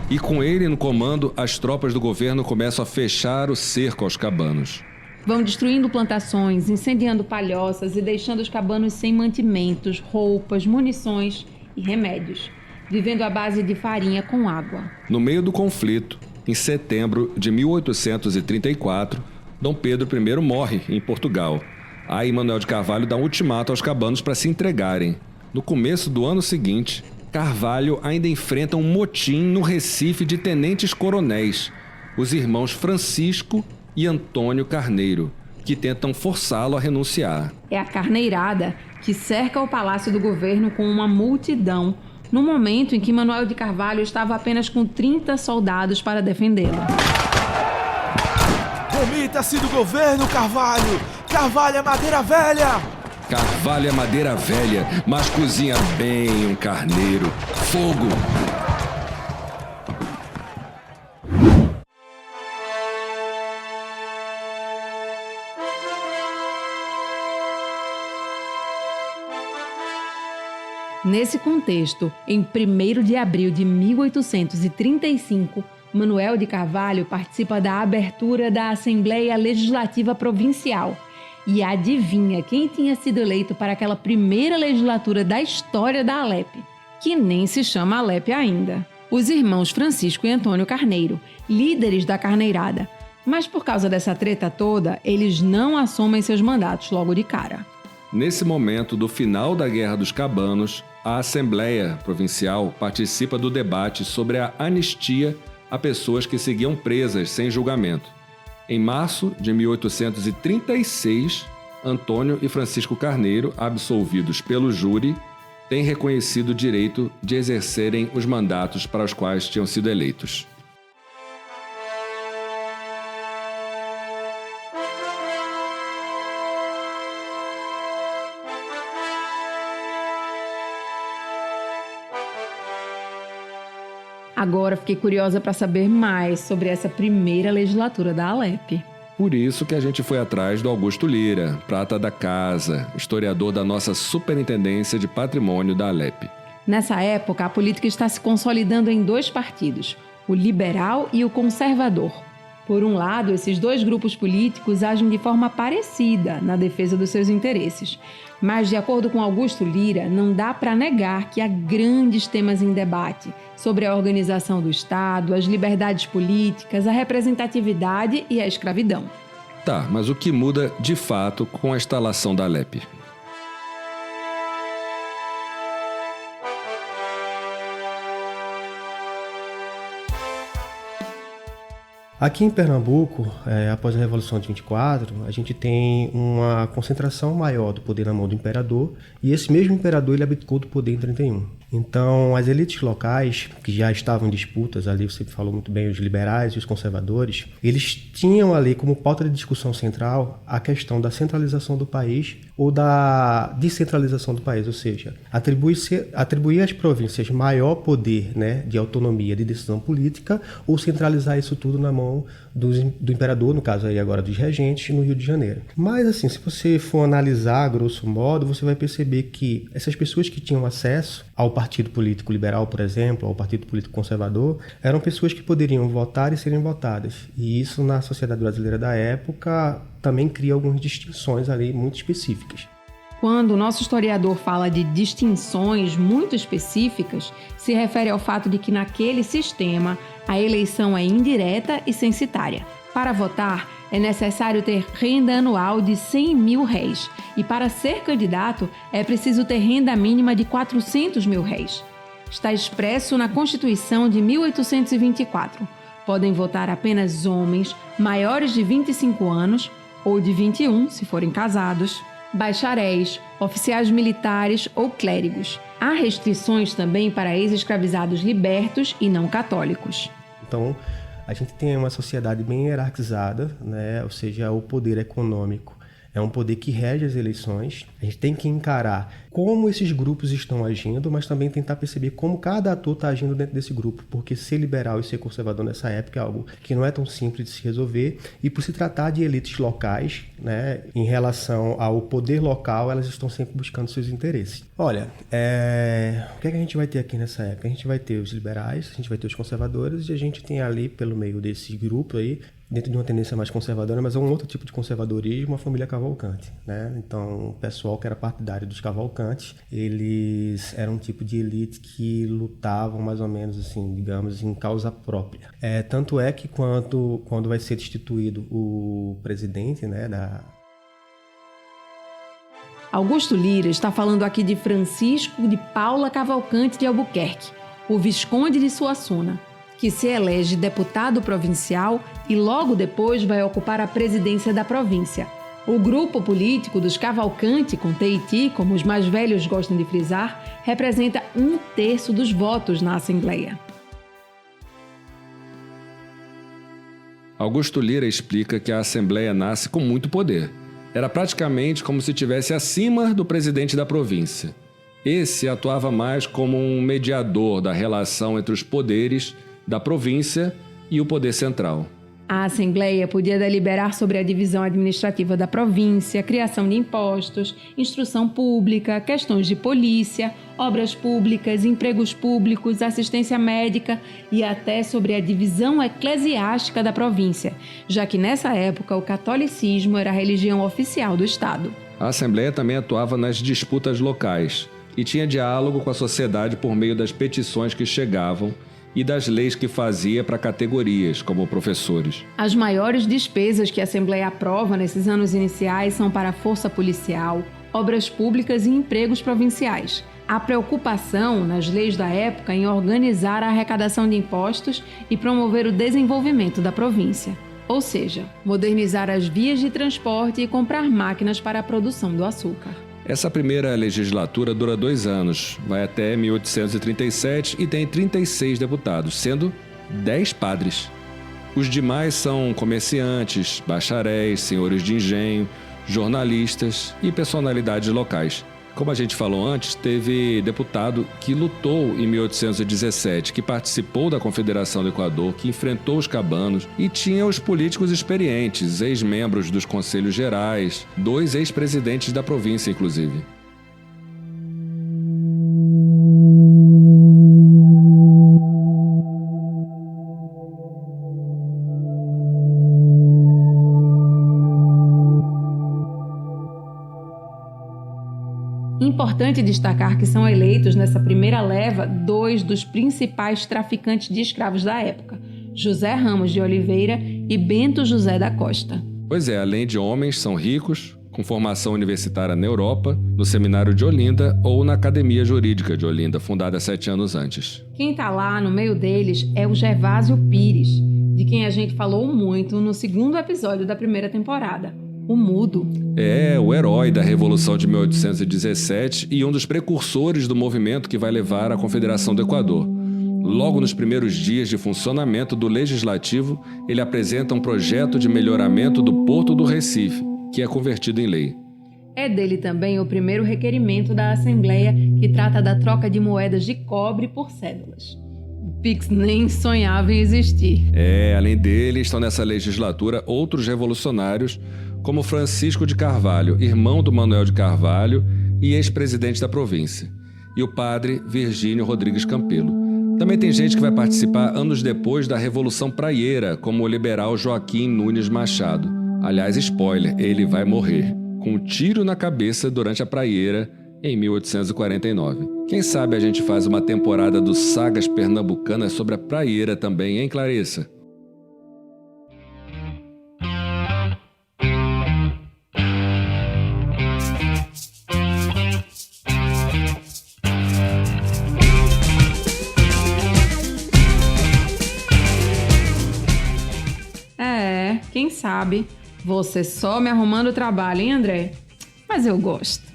E com ele no comando, as tropas do governo começam a fechar o cerco aos cabanos. Vão destruindo plantações, incendiando palhoças e deixando os cabanos sem mantimentos, roupas, munições e remédios, vivendo à base de farinha com água. No meio do conflito, em setembro de 1834, Dom Pedro I morre em Portugal. Aí Manuel de Carvalho dá um ultimato aos cabanos para se entregarem. No começo do ano seguinte, Carvalho ainda enfrenta um motim no Recife de tenentes-coronéis, os irmãos Francisco e Antônio Carneiro, que tentam forçá-lo a renunciar. É a carneirada que cerca o palácio do governo com uma multidão, no momento em que Manuel de Carvalho estava apenas com 30 soldados para defendê-lo. Demita-se do governo, Carvalho! Carvalho é madeira velha! Carvalho é madeira velha, mas cozinha bem um carneiro. Fogo! Nesse contexto, em 1º de abril de 1835, Manuel de Carvalho participa da abertura da Assembleia Legislativa Provincial. E adivinha quem tinha sido eleito para aquela primeira legislatura da história da Alep, que nem se chama Alep ainda? Os irmãos Francisco e Antônio Carneiro, líderes da carneirada. Mas por causa dessa treta toda, eles não assumem seus mandatos logo de cara. Nesse momento do final da Guerra dos Cabanos, a Assembleia Provincial participa do debate sobre a anistia a pessoas que seguiam presas sem julgamento. Em março de 1836, Antônio e Francisco Carneiro, absolvidos pelo júri, têm reconhecido o direito de exercerem os mandatos para os quais tinham sido eleitos. Agora fiquei curiosa para saber mais sobre essa primeira legislatura da Alep. Por isso que a gente foi atrás do Augusto Lira, prata da casa, historiador da nossa Superintendência de Patrimônio da Alep. Nessa época, a política está se consolidando em 2 partidos, o liberal e o conservador. Por um lado, esses 2 grupos políticos agem de forma parecida na defesa dos seus interesses. Mas, de acordo com Augusto Lira, não dá para negar que há grandes temas em debate sobre a organização do Estado, as liberdades políticas, a representatividade e a escravidão. Tá, mas o que muda de fato com a instalação da Alep? Aqui em Pernambuco, após a Revolução de 24, a gente tem uma concentração maior do poder na mão do imperador, e esse mesmo imperador ele abdicou do poder em 31. Então, as elites locais, que já estavam em disputas, ali você falou muito bem, os liberais e os conservadores, eles tinham ali como pauta de discussão central a questão da centralização do país ou da descentralização do país, ou seja, atribuir às províncias maior poder, né, de autonomia de decisão política ou centralizar isso tudo na mão do imperador, no caso aí agora dos regentes, no Rio de Janeiro. Mas assim, se você for analisar, grosso modo, você vai perceber que essas pessoas que tinham acesso ao partido político liberal, por exemplo, ao partido político conservador, eram pessoas que poderiam votar e serem votadas. E isso na sociedade brasileira da época também cria algumas distinções ali muito específicas. Quando o nosso historiador fala de distinções muito específicas, se refere ao fato de que naquele sistema a eleição é indireta e censitária. Para votar, é necessário ter renda anual de 100 mil réis e para ser candidato é preciso ter renda mínima de 400 mil réis. Está expresso na Constituição de 1824. Podem votar apenas homens maiores de 25 anos ou de 21, se forem casados, bacharéis, oficiais militares ou clérigos. Há restrições também para ex-escravizados libertos e não católicos. Então, a gente tem uma sociedade bem hierarquizada, né? Ou seja, o poder econômico é um poder que rege as eleições. A gente tem que encarar como esses grupos estão agindo, mas também tentar perceber como cada ator está agindo dentro desse grupo, porque ser liberal e ser conservador nessa época é algo que não é tão simples de se resolver, e por se tratar de elites locais, né, em relação ao poder local, elas estão sempre buscando seus interesses. Olha, o que é que a gente vai ter aqui nessa época? A gente vai ter os liberais, a gente vai ter os conservadores, e a gente tem ali, pelo meio desse grupo aí, dentro de uma tendência mais conservadora, mas é um outro tipo de conservadorismo, a família Cavalcante, né? Então, o pessoal que era partidário dos Cavalcantes, eles eram um tipo de elite que lutavam mais ou menos, assim, digamos, em causa própria. Tanto é que quando vai ser destituído o presidente, né, Augusto Lira está falando aqui de Francisco de Paula Cavalcante de Albuquerque, o Visconde de Suassuna, que se elege deputado provincial e logo depois vai ocupar a presidência da província. O grupo político dos Cavalcante, com Teiti, como os mais velhos gostam de frisar, representa 1/3 dos votos na Assembleia. Augusto Lira explica que a Assembleia nasce com muito poder. Era praticamente como se estivesse acima do presidente da província. Esse atuava mais como um mediador da relação entre os poderes da província e o poder central. A Assembleia podia deliberar sobre a divisão administrativa da província, criação de impostos, instrução pública, questões de polícia, obras públicas, empregos públicos, assistência médica e até sobre a divisão eclesiástica da província, já que nessa época o catolicismo era a religião oficial do Estado. A Assembleia também atuava nas disputas locais e tinha diálogo com a sociedade por meio das petições que chegavam e das leis que fazia para categorias, como professores. As maiores despesas que a Assembleia aprova nesses anos iniciais são para a força policial, obras públicas e empregos provinciais. A preocupação nas leis da época em organizar a arrecadação de impostos e promover o desenvolvimento da província. Ou seja, modernizar as vias de transporte e comprar máquinas para a produção do açúcar. Essa primeira legislatura dura 2 anos, vai até 1837 e tem 36 deputados, sendo 10 padres. Os demais são comerciantes, bacharéis, senhores de engenho, jornalistas e personalidades locais. Como a gente falou antes, teve deputado que lutou em 1817, que participou da Confederação do Equador, que enfrentou os cabanos e tinha os políticos experientes, ex-membros dos conselhos gerais, 2 ex-presidentes da província, inclusive. Importante destacar que são eleitos nessa primeira leva 2 dos principais traficantes de escravos da época, José Ramos de Oliveira e Bento José da Costa. Pois é, além de homens, são ricos, com formação universitária na Europa, no Seminário de Olinda ou na Academia Jurídica de Olinda, fundada 7 anos antes. Quem está lá no meio deles é o Gervásio Pires, de quem a gente falou muito no 2º episódio da primeira temporada. O Mudo. É, o herói da Revolução de 1817 e um dos precursores do movimento que vai levar à Confederação do Equador. Logo nos primeiros dias de funcionamento do Legislativo, ele apresenta um projeto de melhoramento do Porto do Recife, que é convertido em lei. É dele também o primeiro requerimento da Assembleia que trata da troca de moedas de cobre por cédulas. O Pix nem sonhava em existir. Além dele, estão nessa legislatura outros revolucionários, como Francisco de Carvalho, irmão do Manuel de Carvalho e ex-presidente da província, e o padre Virgínio Rodrigues Campelo. Também tem gente que vai participar anos depois da Revolução Praieira, como o liberal Joaquim Nunes Machado. Aliás, spoiler, ele vai morrer, com um tiro na cabeça durante a Praieira, em 1849. Quem sabe a gente faz uma temporada do Sagas Pernambucanas sobre a Praieira também, hein, Clarissa? Quem sabe, você só me arrumando trabalho, hein, André? Mas eu gosto.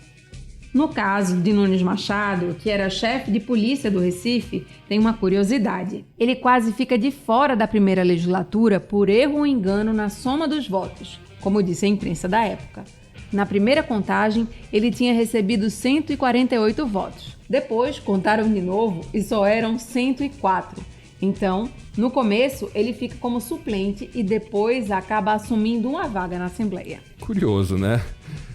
No caso de Nunes Machado, que era chefe de polícia do Recife, tem uma curiosidade. Ele quase fica de fora da primeira legislatura por erro ou engano na soma dos votos, como disse a imprensa da época. Na primeira contagem, ele tinha recebido 148 votos. Depois, contaram de novo e só eram 104. Então, no começo, ele fica como suplente e depois acaba assumindo uma vaga na Assembleia. Curioso, né?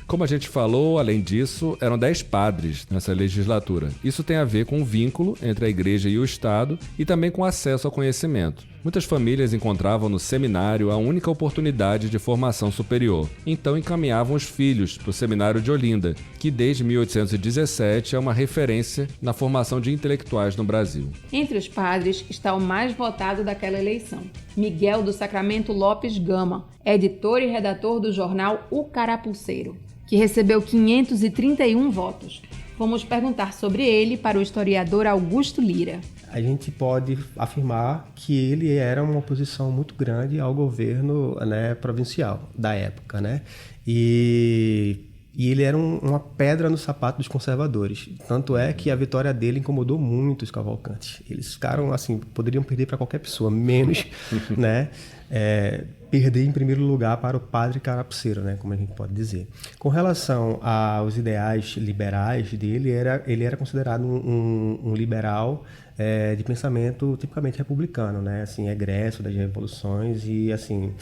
Como a gente falou, além disso, eram 10 padres nessa legislatura. Isso tem a ver com o vínculo entre a igreja e o Estado e também com acesso ao conhecimento. Muitas famílias encontravam no seminário a única oportunidade de formação superior. Então encaminhavam os filhos para o Seminário de Olinda, que desde 1817 é uma referência na formação de intelectuais no Brasil. Entre os padres está o mais votado daquela eleição, Miguel do Sacramento Lopes Gama, editor e redator do jornal O Carapuceiro, que recebeu 531 votos. Vamos perguntar sobre ele para o historiador Augusto Lira. A gente pode afirmar que ele era uma oposição muito grande ao governo, né, provincial da época, né? E ele era uma pedra no sapato dos conservadores. Tanto é que a vitória dele incomodou muito os Cavalcantes. Eles ficaram assim, poderiam perder para qualquer pessoa, menos, né, perder em primeiro lugar para o padre Carapuceiro, né, como a gente pode dizer. Com relação aos ideais liberais dele, ele era considerado um liberal de pensamento tipicamente republicano, né, assim, egresso das revoluções e assim.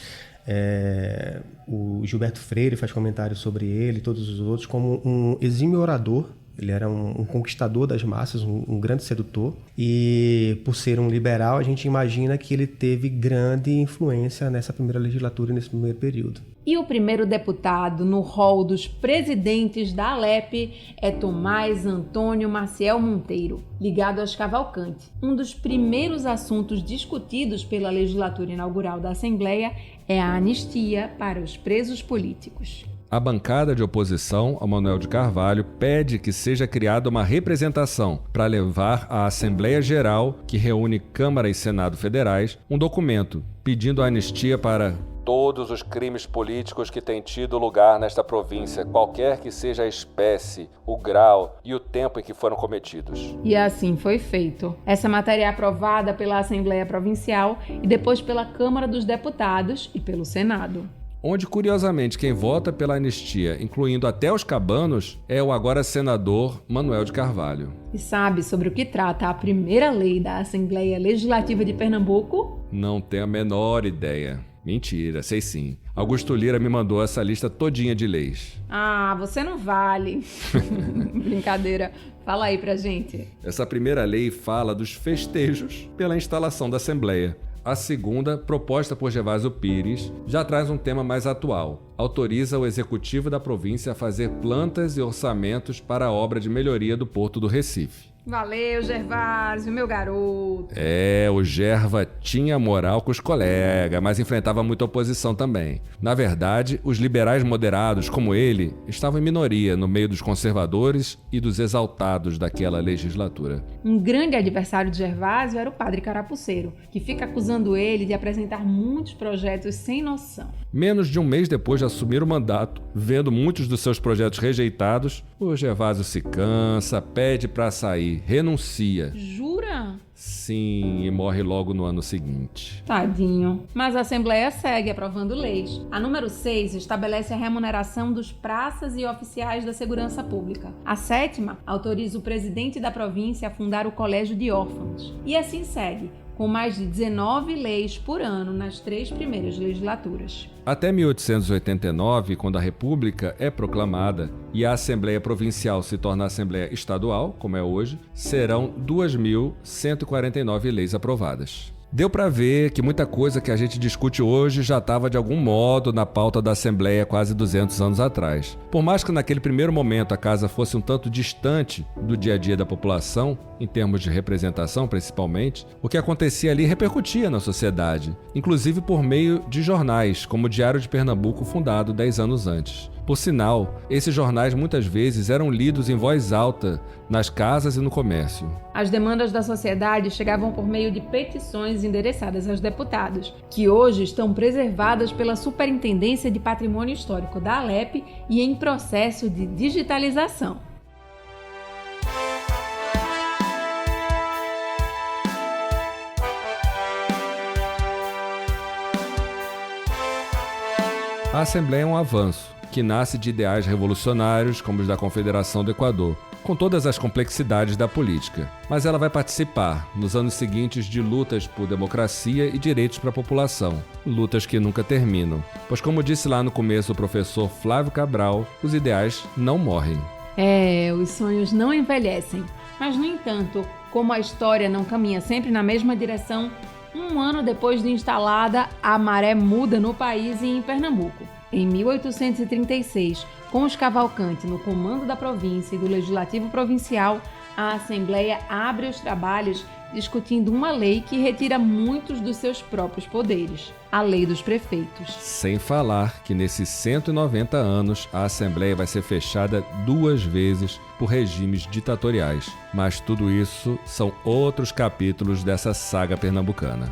O Gilberto Freire faz comentários sobre ele e todos os outros como um exímio orador. Ele era um conquistador das massas, um grande sedutor. E por ser um liberal, a gente imagina que ele teve grande influência nessa primeira legislatura e nesse primeiro período. E o primeiro deputado no rol dos presidentes da Alep é Tomás Antônio Maciel Monteiro, ligado aos Cavalcante. Um dos primeiros assuntos discutidos pela legislatura inaugural da Assembleia é a anistia para os presos políticos. A bancada de oposição ao Manuel de Carvalho pede que seja criada uma representação para levar à Assembleia Geral, que reúne Câmara e Senado federais, um documento pedindo a anistia para todos os crimes políticos que têm tido lugar nesta província, qualquer que seja a espécie, o grau e o tempo em que foram cometidos. E assim foi feito. Essa matéria é aprovada pela Assembleia Provincial e depois pela Câmara dos Deputados e pelo Senado. onde, curiosamente, quem vota pela anistia, incluindo até os cabanos, é o agora senador Manuel de Carvalho. E sabe sobre o que trata a primeira lei da Assembleia Legislativa de Pernambuco? Não tenho a menor ideia. Mentira, sei sim. Augusto Lira me mandou essa lista todinha de leis. Ah, você não vale. Brincadeira. Fala aí pra gente. Essa primeira lei fala dos festejos pela instalação da Assembleia. A segunda, proposta por Gervásio Pires, já traz um tema mais atual. Autoriza o executivo da província a fazer plantas e orçamentos para a obra de melhoria do Porto do Recife. Valeu, Gervásio, meu garoto. O Gerva tinha moral com os colegas, mas enfrentava muita oposição também. Na verdade, os liberais moderados, como ele, estavam em minoria no meio dos conservadores e dos exaltados daquela legislatura. Um grande adversário de Gervásio era o padre Carapuceiro, que fica acusando ele de apresentar muitos projetos sem noção. Menos de um mês depois de assumir o mandato, vendo muitos dos seus projetos rejeitados, o Gervásio se cansa, pede para sair, renuncia. Jura? Sim, e morre logo no ano seguinte. Tadinho. Mas a Assembleia segue aprovando leis. A número 6 estabelece a remuneração dos praças e oficiais da segurança pública. A 7ª autoriza o presidente da província a fundar o Colégio de Órfãos. E assim segue, com mais de 19 leis por ano nas 3 primeiras legislaturas. Até 1889, quando a República é proclamada e a Assembleia Provincial se torna a Assembleia Estadual, como é hoje, serão 2.149 leis aprovadas. Deu para ver que muita coisa que a gente discute hoje já estava de algum modo na pauta da Assembleia quase 200 anos atrás. Por mais que naquele primeiro momento a casa fosse um tanto distante do dia a dia da população, em termos de representação principalmente, o que acontecia ali repercutia na sociedade, inclusive por meio de jornais, como o Diário de Pernambuco, fundado 10 anos antes. Por sinal, esses jornais muitas vezes eram lidos em voz alta nas casas e no comércio. As demandas da sociedade chegavam por meio de petições endereçadas aos deputados, que hoje estão preservadas pela Superintendência de Patrimônio Histórico da Alep e em processo de digitalização. A Assembleia é um avanço, que nasce de ideais revolucionários como os da Confederação do Equador, com todas as complexidades da política. Mas ela vai participar, nos anos seguintes, de lutas por democracia e direitos para a população, lutas que nunca terminam. Pois, como disse lá no começo o professor Flávio Cabral, os ideais não morrem. Os sonhos não envelhecem. Mas, no entanto, como a história não caminha sempre na mesma direção, um ano depois de instalada, a maré muda no país e em Pernambuco. Em 1836, com os Cavalcante no comando da província e do Legislativo Provincial, a Assembleia abre os trabalhos discutindo uma lei que retira muitos dos seus próprios poderes, a Lei dos Prefeitos. Sem falar que nesses 190 anos a Assembleia vai ser fechada 2 vezes por regimes ditatoriais. Mas tudo isso são outros capítulos dessa saga pernambucana.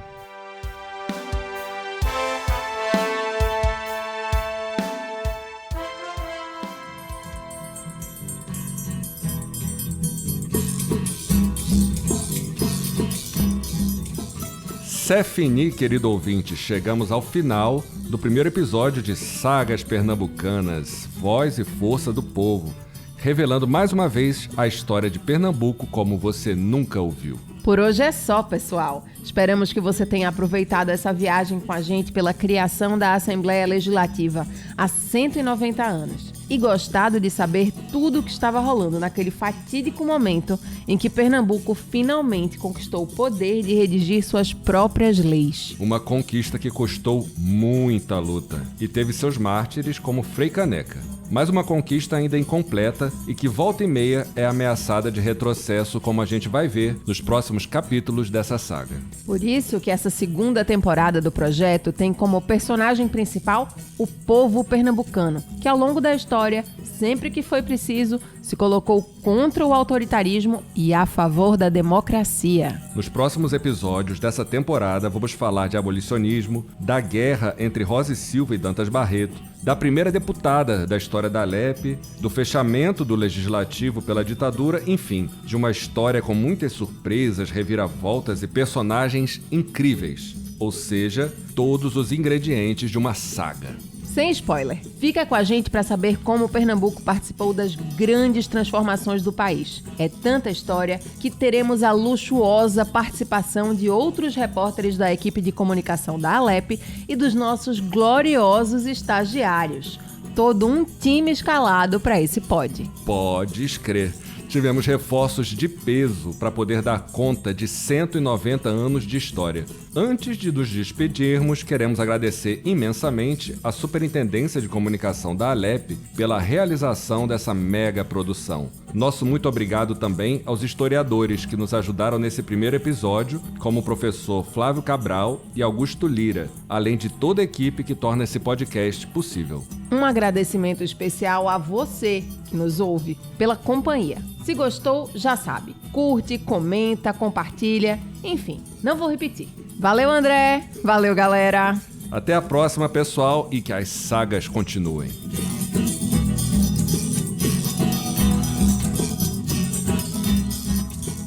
C'est fini, querido ouvinte, chegamos ao final do primeiro episódio de Sagas Pernambucanas, Voz e Força do Povo, revelando mais uma vez a história de Pernambuco como você nunca ouviu. Por hoje é só, pessoal. Esperamos que você tenha aproveitado essa viagem com a gente pela criação da Assembleia Legislativa há 190 anos e gostado de saber tudo o que estava rolando naquele fatídico momento em que Pernambuco finalmente conquistou o poder de redigir suas próprias leis. Uma conquista que custou muita luta e teve seus mártires como Frei Caneca. Mas uma conquista ainda incompleta e que volta e meia é ameaçada de retrocesso, como a gente vai ver nos próximos capítulos dessa saga. Por isso que essa segunda temporada do projeto tem como personagem principal o povo pernambucano, que ao longo da história, sempre que foi preciso, se colocou contra o autoritarismo e a favor da democracia. Nos próximos episódios dessa temporada, vamos falar de abolicionismo, da guerra entre Rosa e Silva e Dantas Barreto, da primeira deputada da história da Alep, do fechamento do legislativo pela ditadura, enfim, de uma história com muitas surpresas, reviravoltas e personagens incríveis. Ou seja, todos os ingredientes de uma saga. Sem spoiler, fica com a gente para saber como Pernambuco participou das grandes transformações do país. É tanta história que teremos a luxuosa participação de outros repórteres da equipe de comunicação da Alep e dos nossos gloriosos estagiários. Todo um time escalado para esse pod. Podes crer. Tivemos reforços de peso para poder dar conta de 190 anos de história. Antes de nos despedirmos, queremos agradecer imensamente à Superintendência de Comunicação da Alep pela realização dessa mega produção. Nosso muito obrigado também aos historiadores que nos ajudaram nesse primeiro episódio, como o professor Flávio Cabral e Augusto Lira, além de toda a equipe que torna esse podcast possível. Um agradecimento especial a você que nos ouve pela companhia. Se gostou, já sabe. Curte, comenta, compartilha, enfim, não vou repetir. Valeu, André! Valeu, galera! Até a próxima, pessoal, e que as sagas continuem.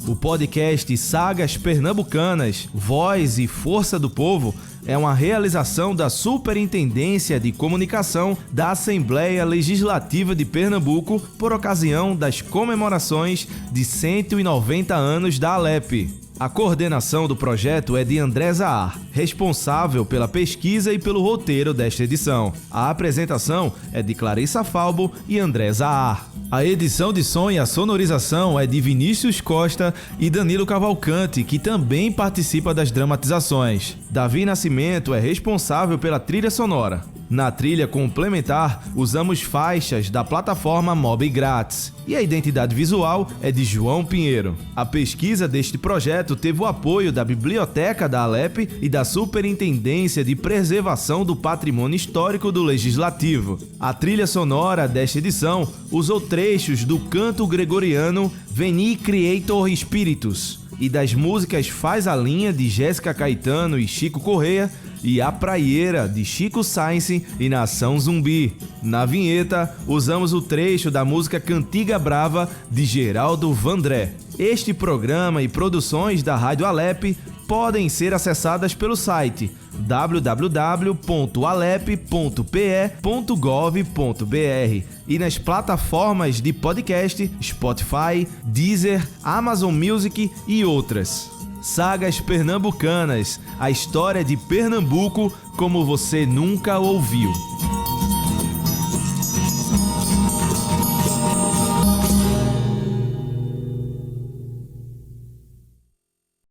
O podcast Sagas Pernambucanas, Voz e Força do Povo é uma realização da Superintendência de Comunicação da Assembleia Legislativa de Pernambuco por ocasião das comemorações de 190 anos da Alep. A coordenação do projeto é de André Zahar, responsável pela pesquisa e pelo roteiro desta edição. A apresentação é de Clarissa Falbo e André Zahar. A edição de som e a sonorização é de Vinícius Costa e Danilo Cavalcante, que também participa das dramatizações. Davi Nascimento é responsável pela trilha sonora. Na trilha complementar, usamos faixas da plataforma Mob Grátis. E a identidade visual é de João Pinheiro. A pesquisa deste projeto teve o apoio da Biblioteca da Alep e da Superintendência de Preservação do Patrimônio Histórico do Legislativo. A trilha sonora desta edição usou trechos do canto gregoriano Veni Creator Spiritus e das músicas Faz a Linha, de Jéssica Caetano e Chico Correa, e A Praieira, de Chico Sainz e Nação Zumbi. Na vinheta, usamos o trecho da música Cantiga Brava, de Geraldo Vandré. Este programa e produções da Rádio Alep podem ser acessadas pelo site www.alep.pe.gov.br e nas plataformas de podcast Spotify, Deezer, Amazon Music e outras. Sagas Pernambucanas, a história de Pernambuco como você nunca ouviu.